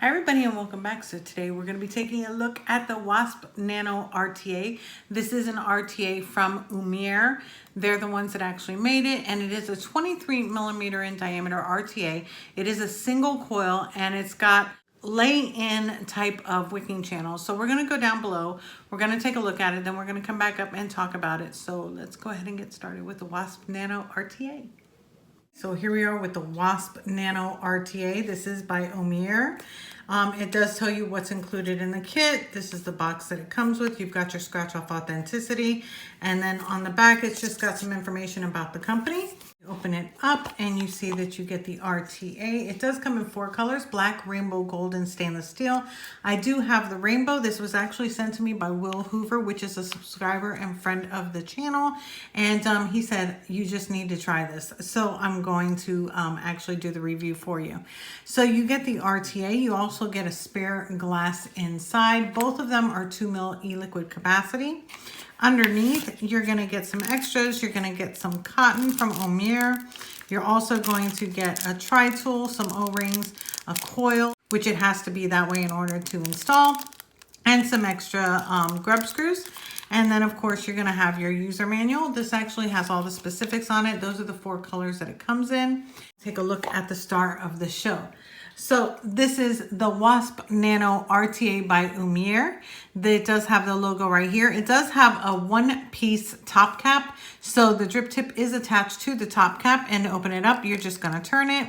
Hi everybody and welcome back. So today we're going to be taking a look at the Wasp Nano RTA. This is an RTA from Oumier. They're the ones that actually made it, and it is a 23 millimeter in diameter RTA. It is a single coil and it's got lay-in type of wicking channels. So we're going to go down below, we're going to take a look at it, then we're going to come back up and talk about it. So let's go ahead and get started with the Wasp Nano RTA. So here we are with the Wasp Nano RTA. This is by Oumier. It does tell you what's included in the kit. This is the box that it comes with. You've got your scratch off authenticity. And then on the back, it's just got some information about the company. You open it up and you see that you get the RTA. It does come in 4 colors: black, rainbow, gold, and stainless steel. I do have the rainbow. This was actually sent to me by Will Hoover, which is a subscriber and friend of the channel. And he said, you just need to try this. So I'm going to actually do the review for you. So you get the RTA. You also get a spare glass inside. Both of them are 2 ml e-liquid capacity. Underneath, you're going to get some extras. You're going to get some cotton from Oumier. You're also going to get a tri-tool, some O-rings, a coil, which it has to be that way in order to install, and some extra grub screws. And then of course you're going to have your user manual. This actually has all the specifics on it. Those are the 4 colors that it comes in. Take a look at the star of the show. So this is the Wasp Nano RTA by Oumier. It does have the logo right here. It does have a 1-piece top cap. So the drip tip is attached to the top cap, and to open it up, you're just going to turn it.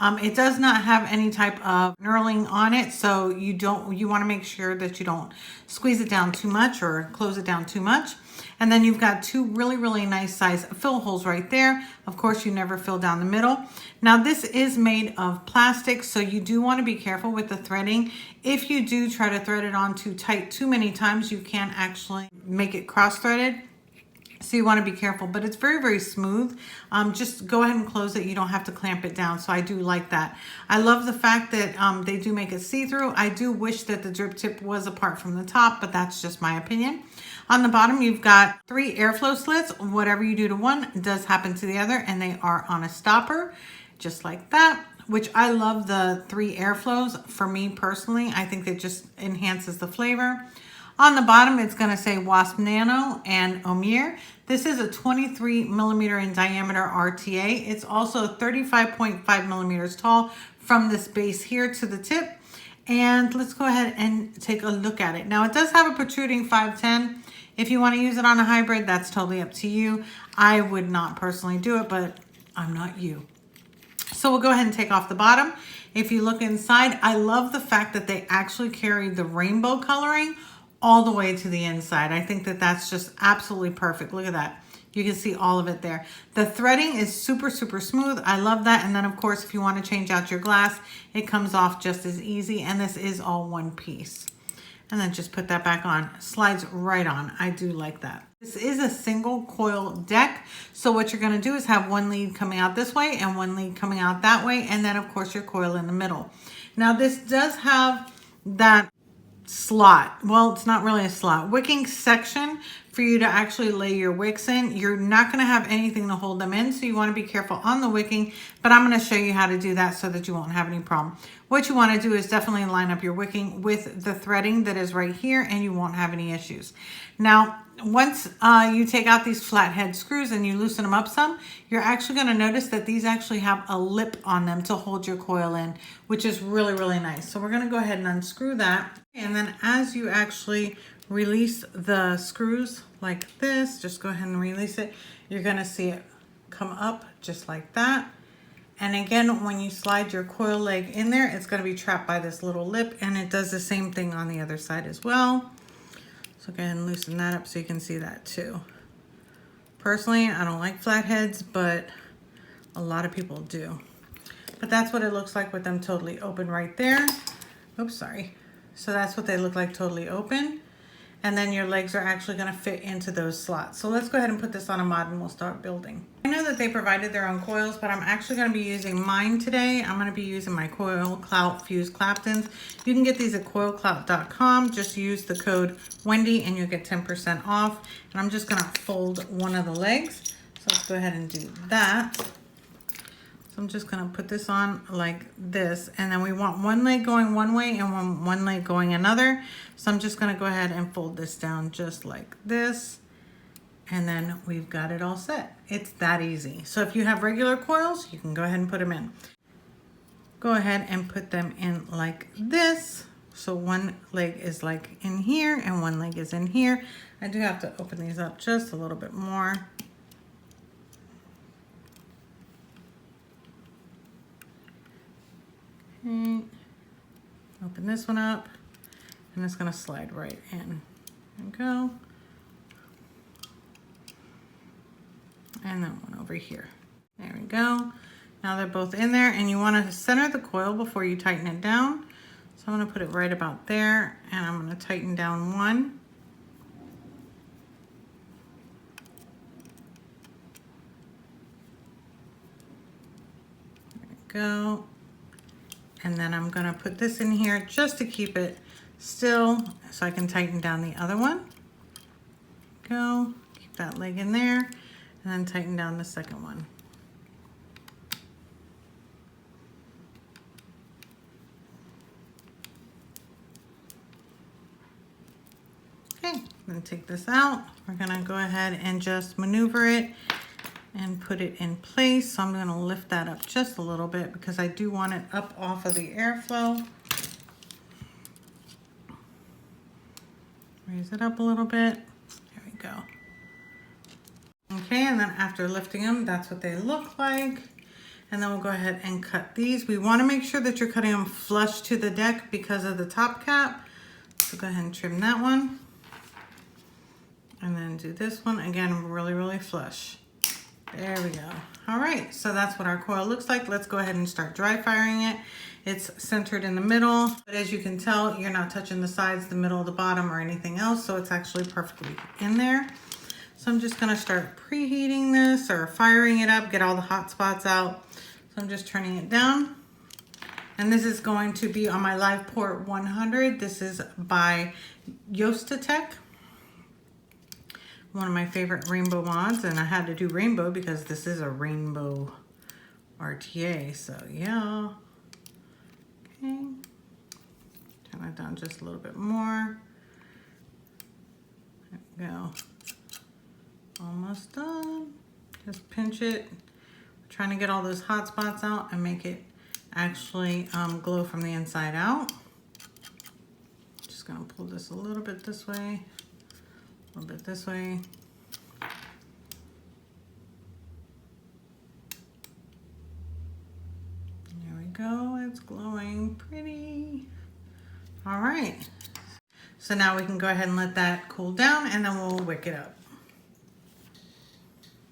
It does not have any type of knurling on it, so you want to make sure that you don't squeeze it down too much or close it down too much. And then you've got 2 really nice size fill holes right there. Of course, you never fill down the middle. Now this is made of plastic, so you do want to be careful with the threading. If you do try to thread it on too tight too many times, you can actually make it cross-threaded. So you want to be careful, but it's very smooth. Just go ahead and close it. You don't have to clamp it down. So I do like that. I love the fact that they do make it see-through. I do wish that the drip tip was apart from the top, but that's just my opinion. On the bottom, you've got 3 airflow slits. Whatever you do to one does happen to the other, and they are on a stopper, just like that, which I love the 3 airflows. For me personally, I think it just enhances the flavor. On the bottom, it's going to say Wasp Nano and Oumier. This is a 23 millimeter in diameter RTA. It's also 35.5 millimeters tall from this base here to the tip. And let's go ahead and take a look at it. Now, it does have a protruding 510. If you want to use it on a hybrid, that's totally up to you. I would not personally do it, but I'm not you. So we'll go ahead and take off the bottom. If you look inside, I love the fact that they actually carry the rainbow coloring all the way to the inside. I think that that's just absolutely perfect. Look at that. You can see all of it there. The threading is super smooth. I love that. And then of course, if you want to change out your glass, it comes off just as easy. And this is all 1 piece. And then just put that back on. Slides right on. I do like that. This is a single coil deck. So what you're going to do is have 1 lead coming out this way and 1 lead coming out that way. And then of course your coil in the middle. Now this does have that slot. Well, it's not really a slot. Wicking section for you to actually lay your wicks in. You're not going to have anything to hold them in, so you want to be careful on the wicking, but I'm going to show you how to do that so that you won't have any problem. What you want to do is definitely line up your wicking with the threading that is right here, and you won't have any issues. Now, once you take out these flathead screws and you loosen them up some, you're actually going to notice that these actually have a lip on them to hold your coil in, which is really nice. So we're going to go ahead and unscrew that. And then as you actually release the screws like this, just go ahead and release it. You're going to see it come up just like that. And again, when you slide your coil leg in there, it's going to be trapped by this little lip, and it does the same thing on the other side as well. So go ahead and loosen that up so you can see that too. Personally, I don't like flatheads, but a lot of people do. But that's what it looks like with them totally open right there. Oops, sorry. So that's what they look like totally open. And then your legs are actually going to fit into those slots. So let's go ahead and put this on a mod and we'll start building. I know that they provided their own coils, but I'm actually going to be using mine today. I'm going to be using my Coil Clout Fuse Claptons. You can get these at coilclout.com. Just use the code Wendy and you'll get 10% off. And I'm just going to fold one of the legs. So let's go ahead and do that. So I'm just gonna put this on like this, and then we want one leg going one way and one leg going another. So I'm just gonna go ahead and fold this down just like this. And then we've got it all set. It's that easy. So if you have regular coils, you can go ahead and put them in. Go ahead and put them in like this. So one leg is like in here and one leg is in here. I do have to open these up just a little bit more. Okay. Open this one up, and it's gonna slide right in. There we go. And then one over here. There we go. Now they're both in there, and you want to center the coil before you tighten it down. So I'm going to put it right about there, and I'm going to tighten down one. There we go. And then I'm going to put this in here just to keep it still so I can tighten down the other one. Go. Keep that leg in there. And then tighten down the second one. Okay, then take this out. We're gonna go ahead and just maneuver it and put it in place. So I'm gonna lift that up just a little bit because I do want it up off of the airflow. Raise it up a little bit. There we go. Okay, and then after lifting them, that's what they look like. And then we'll go ahead and cut these. We want to make sure that you're cutting them flush to the deck because of the top cap. So go ahead and trim that one. And then do this one, again, really, really flush. There we go. All right, so that's what our coil looks like. Let's go ahead and start dry firing it. It's centered in the middle, but as you can tell, you're not touching the sides, the middle, the bottom, or anything else, so it's actually perfectly in there. So I'm just gonna start preheating this or firing it up, get all the hot spots out. So I'm just turning it down. And this is going to be on my Live Port 100. This is by Yostatech, one of my favorite rainbow mods. And I had to do rainbow because this is a rainbow RTA, so yeah. Okay, turn that down just a little bit more. There we go. Almost done. Just pinch it. Trying to get all those hot spots out and make it actually glow from the inside out. Just gonna pull this a little bit this way, a little bit this way. There we go, it's glowing pretty. All right, so now we can go ahead and let that cool down and then we'll wick it up.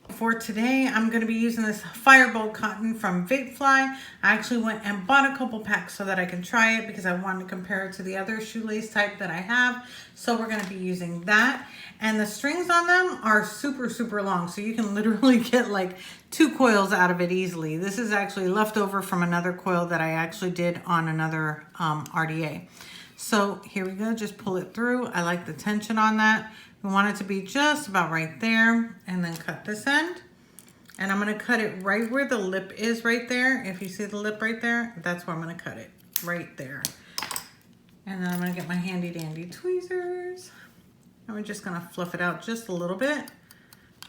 For today, I'm going to be using this Firebolt cotton from Vape. I actually went and bought a couple packs so that I can try it because I wanted to compare it to the other shoelace type that I have. So we're going to be using that. And the strings on them are super, super long. So you can literally get like 2 coils out of it easily. This is actually leftover from another coil that I actually did on another RTA. So here we go, just pull it through. I like the tension on that. We want it to be just about right there, and then cut this end. And I'm gonna cut it right where the lip is right there. If you see the lip right there, that's where I'm gonna cut it, right there. And then I'm gonna get my handy dandy tweezers. And we're just gonna fluff it out just a little bit.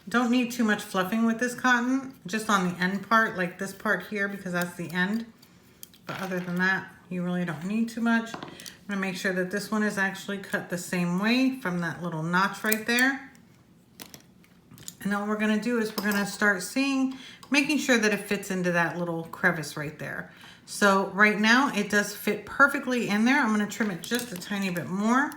Don't need too much fluffing with this cotton, just on the end part, like this part here, because that's the end. But other than that, you really don't need too much. I'm gonna make sure that this one is actually cut the same way from that little notch right there. And then what we're gonna do is we're gonna start making sure that it fits into that little crevice right there. So right now it does fit perfectly in there. I'm gonna trim it just a tiny bit more,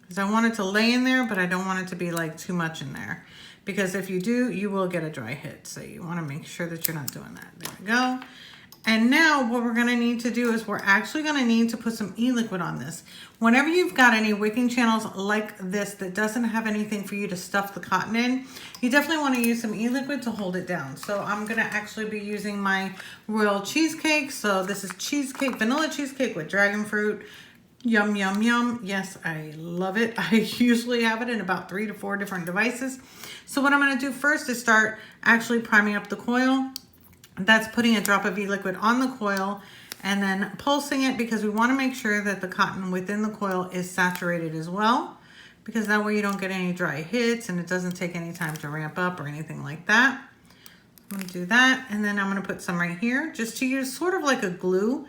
because I want it to lay in there, but I don't want it to be like too much in there. Because if you do, you will get a dry hit. So you wanna make sure that you're not doing that. There we go. And now what we're gonna need to do is we're actually gonna need to put some e-liquid on this. Whenever you've got any wicking channels like this that doesn't have anything for you to stuff the cotton in, you definitely wanna use some e-liquid to hold it down. So I'm gonna actually be using my royal cheesecake. So this is cheesecake, vanilla cheesecake with dragon fruit, Yum, yum, yum. Yes, I love it. I usually have it in about 3 to 4 different devices. So what I'm going to do first is start actually priming up the coil. That's putting a drop of e-liquid on the coil and then pulsing it, because we want to make sure that the cotton within the coil is saturated as well, because that way you don't get any dry hits and it doesn't take any time to ramp up or anything like that. I'm going to do that, and then I'm going to put some right here just to use sort of like a glue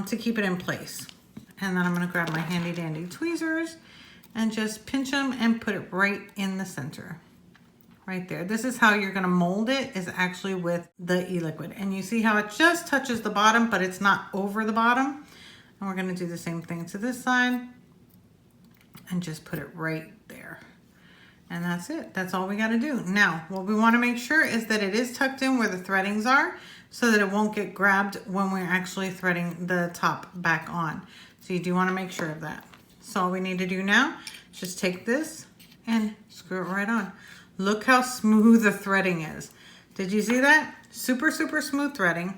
to keep it in place. And then I'm going to grab my handy dandy tweezers and just pinch them and put it right in the center. Right there. This is how you're going to mold it, is actually with the e-liquid. And you see how it just touches the bottom, but it's not over the bottom. And we're going to do the same thing to this side and just put it right there. And that's it. That's all we got to do. Now, what we want to make sure is that it is tucked in where the threadings are, so that it won't get grabbed when we're actually threading the top back on. So you do want to make sure of that. So all we need to do now is just take this and screw it right on. Look how smooth the threading is. Did you see that? Super, super smooth threading.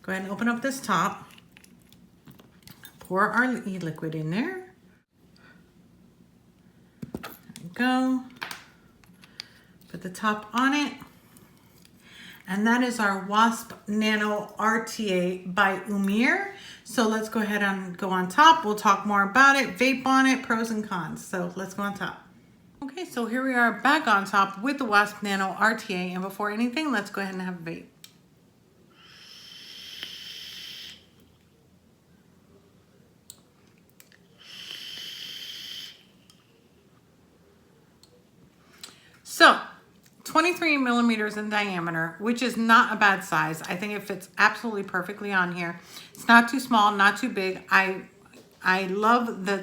Go ahead and open up this top. Pour our e-liquid in there. There we go. Put the top on it. And that is our Wasp Nano RTA by Oumier. So let's go ahead and go on top. We'll talk more about it, vape on it, pros and cons. So let's go on top. Okay, so here we are back on top with the Wasp Nano RTA. And before anything, let's go ahead and have a vape. So 23 millimeters in diameter, which is not a bad size. I think it fits absolutely perfectly on here. It's not too small, not too big. I love the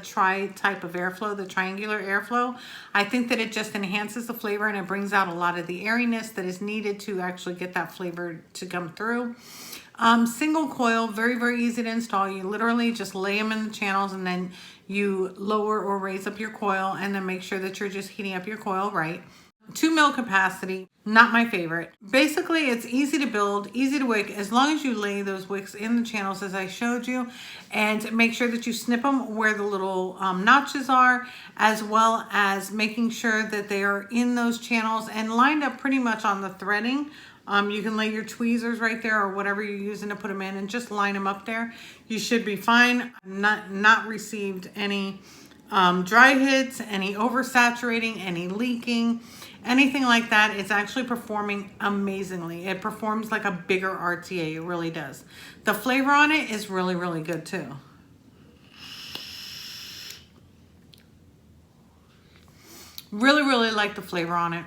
type of airflow, the triangular airflow. I think that it just enhances the flavor and it brings out a lot of the airiness that is needed to actually get that flavor to come through. Single coil, very, very easy to install. You literally just lay them in the channels and then you lower or raise up your coil and then make sure that you're just heating up your coil right. 2 mil capacity, not my favorite. Basically, it's easy to build, easy to wick, as long as you lay those wicks in the channels as I showed you, and make sure that you snip them where the little notches are, as well as making sure that they are in those channels and lined up pretty much on the threading. You can lay your tweezers right there or whatever you're using to put them in and just line them up there. You should be fine. Not received any dry hits, any oversaturating, any leaking, anything like that. It's actually performing amazingly. It performs like a bigger RTA. It really does. The flavor on it is really, really good too. Really, really like the flavor on it.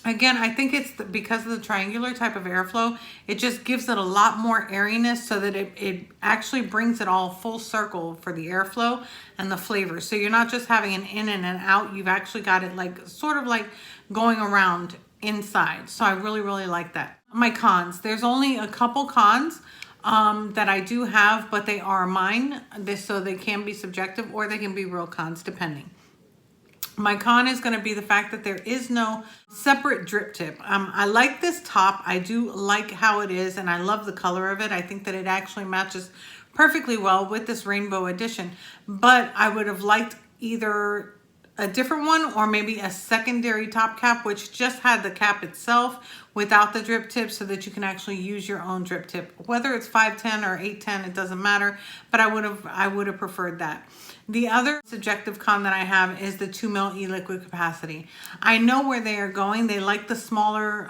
Again, I think it's because of the triangular type of airflow, it just gives it a lot more airiness so that it actually brings it all full circle for the airflow and the flavor. So you're not just having an in and an out, you've actually got it like sort of like going around inside. So I really, really like that. My cons, there's only a couple cons that I do have, but they are mine. So they can be subjective or they can be real cons depending. My con is going to be the fact that there is no separate drip tip. I like this top. I do like how it is, and I love the color of it. I think that it actually matches perfectly well with this rainbow edition, but I would have liked either a different one or maybe a secondary top cap, which just had the cap itself without the drip tip so that you can actually use your own drip tip. Whether it's 510 or 810, it doesn't matter, but I would have preferred that. The other subjective con that I have is the 2 mil e-liquid capacity. I know where they are going. They like the smaller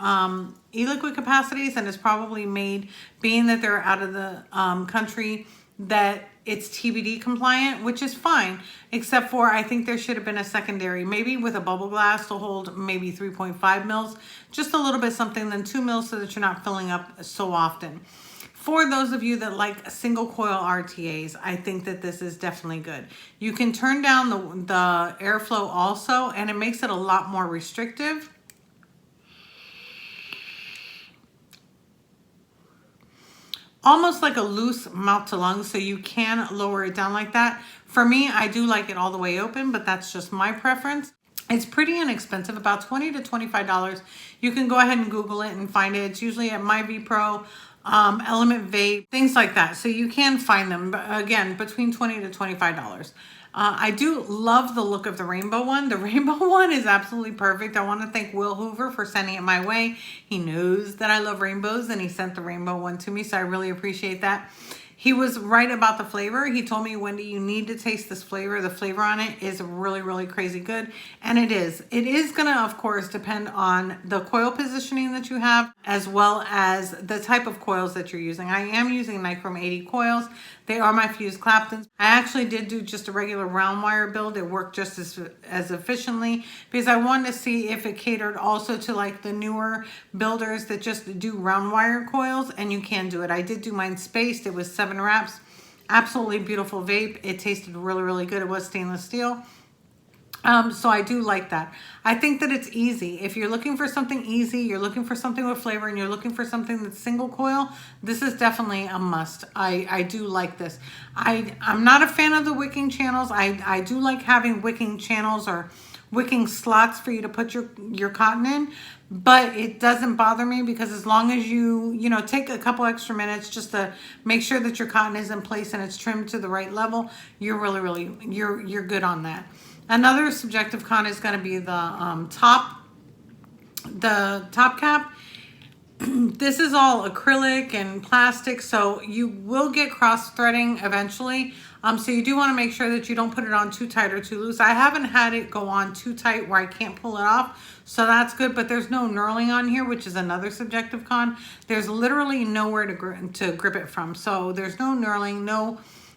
e-liquid capacities, and it's probably made, being that they're out of the country, that it's TBD compliant, which is fine, except for I think there should have been a secondary, maybe with a bubble glass to hold maybe 3.5 mils, just a little bit something than 2 mils so that you're not filling up so often. For those of you that like single coil RTAs, I think that this is definitely good. You can turn down the airflow also, and it makes it a lot more restrictive. Almost like a loose mouth to lung, so you can lower it down like that. For me, I do like it all the way open, but that's just my preference. It's pretty inexpensive, about $20 to $25. You can go ahead and Google it and find it. It's usually at MyVPro, Element Vape, things like that. So you can find them, but again, between $20 to $25. I do love the look of the rainbow one. The rainbow one is absolutely perfect. I want to thank Will Hoover for sending it my way. He knows that I love rainbows and he sent the rainbow one to me, so I really appreciate that. He was right about the flavor. He told me, Wendy, you need to taste this flavor. The flavor on it is really, really crazy good. And it is. It is going to, of course, depend on the coil positioning that you have, as well as the type of coils that you're using. I am using Nichrome 80 coils. They are my fused Claptons. I actually did do just a regular round wire build. It worked just as efficiently because I wanted to see if it catered also to like the newer builders that just do round wire coils, and you can do it. I did do mine spaced. It was 7 wraps. Absolutely beautiful vape. It tasted really, really good. It was stainless steel. So I do like that. I think that it's easy. If you're looking for something easy, you're looking for something with flavor, and you're looking for something that's single coil, this is definitely a must. I do like this. I'm not a fan of the wicking channels. I do like having wicking channels or wicking slots for you to put your cotton in, but it doesn't bother me because as long as you take a couple extra minutes just to make sure that your cotton is in place and it's trimmed to the right level, you're really you're good on that. Another subjective con is going to be the top cap. This is all acrylic and plastic, so you will get cross threading eventually. So you do want to make sure that you don't put it on too tight or too loose. I haven't had it go on too tight where I can't pull it off, so that's good. But there's no knurling on here, which is another subjective con. There's literally nowhere to grip it from, so there's no knurling,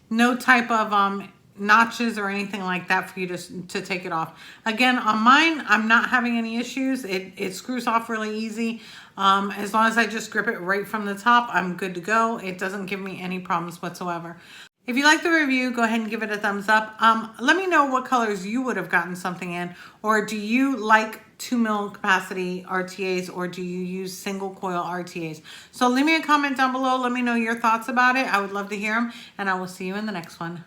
no type of notches or anything like that for you to take it off. Again, on mine, I'm not having any issues. It screws off really easy. As long as I just grip it right from the top, I'm good to go. It doesn't give me any problems whatsoever. If you like the review, go ahead and give it a thumbs up. Let me know what colors you would have gotten something in, or do you like 2 mil capacity RTAs, or do you use single coil RTAs? So leave me a comment down below. Let me know your thoughts about it. I would love to hear them, and I will see you in the next one.